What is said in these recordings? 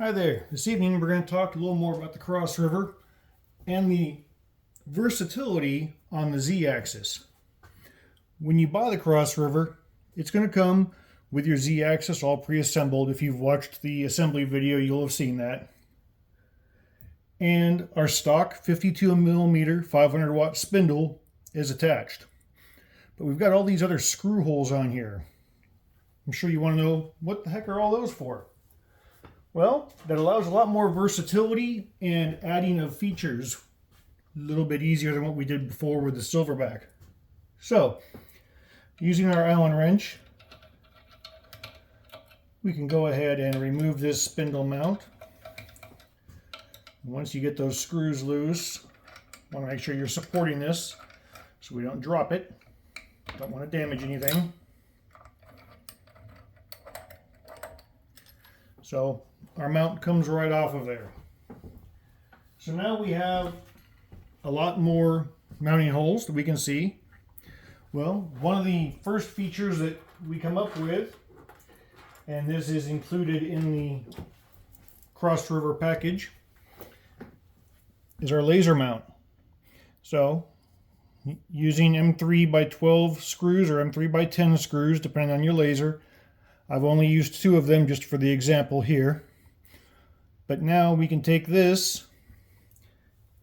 Hi there. This evening we're going to talk a little more about the CrossRiver and the versatility on the Z-axis. When you buy the CrossRiver, it's going to come with your Z-axis all pre-assembled. If you've watched the assembly video, you'll have seen that. And our stock 52mm 500 watt spindle is attached. But we've got all these other screw holes on here. I'm sure you want to know, what the heck are all those for? Well, that allows a lot more versatility and adding of features a little bit easier than what we did before with the silverback. So, using our Allen wrench, we can go ahead and remove this spindle mount. Once you get those screws loose, you want to make sure you're supporting this so we don't drop it. Don't want to damage anything. So our mount comes right off of there. So now we have a lot more mounting holes that we can see. Well, one of the first features that we come up with, and this is included in the CrossRiver package, is our laser mount. So using M3 by 12 screws or M3 by 10 screws, depending on your laser. I've only used 2 of them just for the example here. But now we can take this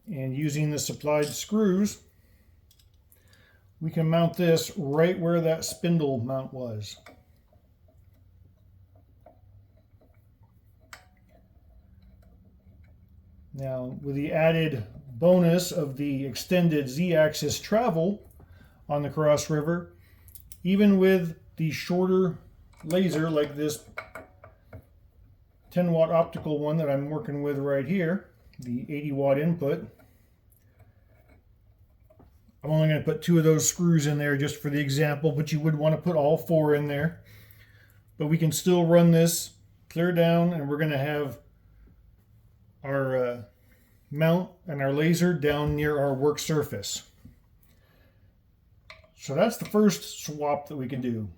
and using the supplied screws, we can mount this right where that spindle mount was. Now, with the added bonus of the extended Z-axis travel on the CrossRiver, even with the shorter laser like this 10 watt optical one that I'm working with right here, the 80 watt input, I'm only going to put 2 of those screws in there just for the example, but you would want to put all 4 in there. But we can still run this clear down, and we're going to have our mount and our laser down near our work surface. So that's the first swap that we can do.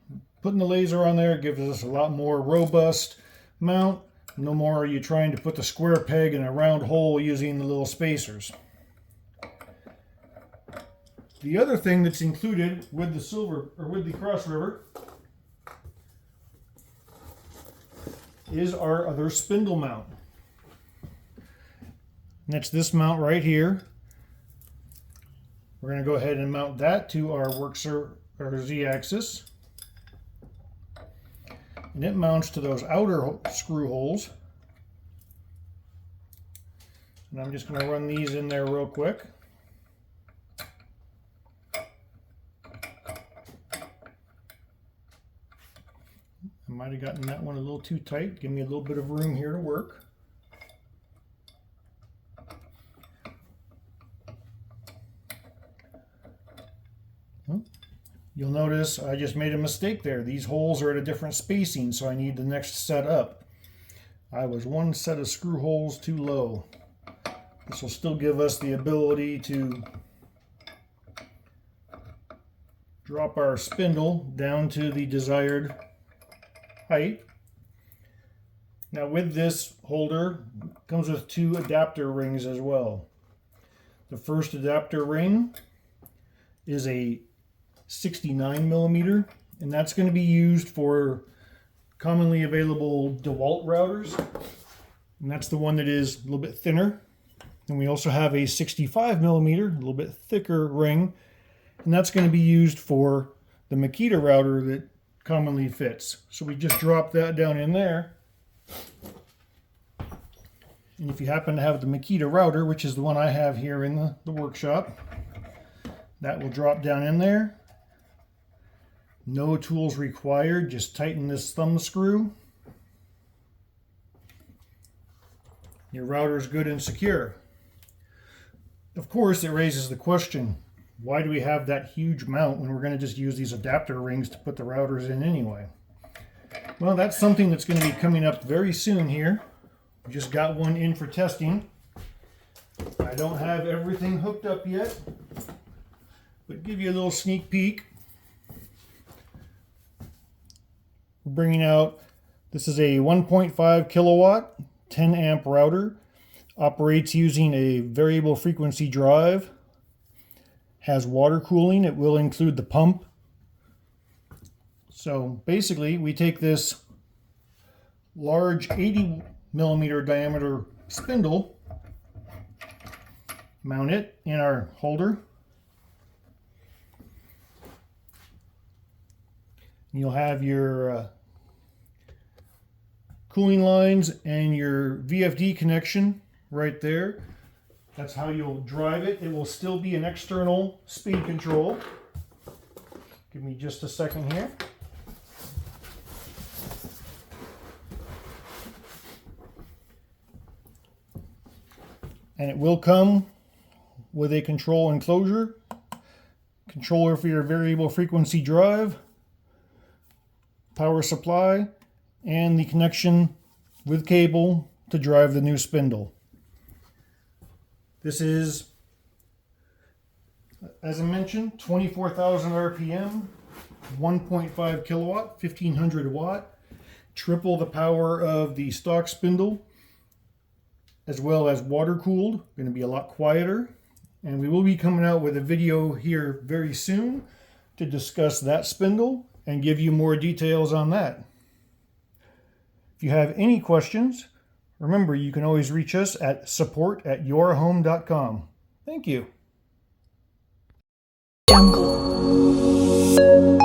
Putting the laser on there gives us a lot more robust mount. No more are you trying to put the square peg in a round hole using the little spacers. The other thing that's included with the CrossRiver is our other spindle mount. And that's this mount right here. We're going to go ahead and mount that to our Z-axis. And it mounts to those outer screw holes. And I'm just going to run these in there real quick. I might have gotten that one a little too tight. Give me a little bit of room here to work. You'll notice I just made a mistake there. These holes are at a different spacing, so I need the next set up. I was 1 set of screw holes too low. This will still give us the ability to drop our spindle down to the desired height. Now with this holder, it comes with 2 adapter rings as well. The first adapter ring is a 69mm, and that's going to be used for commonly available DeWalt routers, and that's the one that is a little bit thinner. And we also have a 65mm, a little bit thicker ring, and that's going to be used for the Makita router that commonly fits. So we just drop that down in there, and if you happen to have the Makita router, which is the one I have here in the workshop, that will drop down in there. No tools required, just tighten this thumb screw. Your router is good and secure. Of course, it raises the question, why do we have that huge mount when we're going to just use these adapter rings to put the routers in anyway? Well, that's something that's going to be coming up very soon here. We just got one in for testing. I don't have everything hooked up yet, but give you a little sneak peek. We're bringing out, this is a 1.5 kilowatt 10 amp router, operates using a variable frequency drive, has water cooling. It will include the pump. So basically we take this large 80 millimeter diameter spindle, mount it in our holder. You'll have your cooling lines and your VFD connection right there. That's how you'll drive it. It will still be an external speed control. Give me just a second here. And it will come with a control enclosure, controller for your variable frequency drive, power supply, and the connection with cable to drive the new spindle. This is, as I mentioned, 24,000 RPM, 1.5 kilowatt, 1500 watt, triple the power of the stock spindle, as well as water cooled. Going to be a lot quieter, and we will be coming out with a video here very soon to discuss that spindle and give you more details on that. If you have any questions, remember you can always reach us at support@yorahome.com. Thank you. Jungle.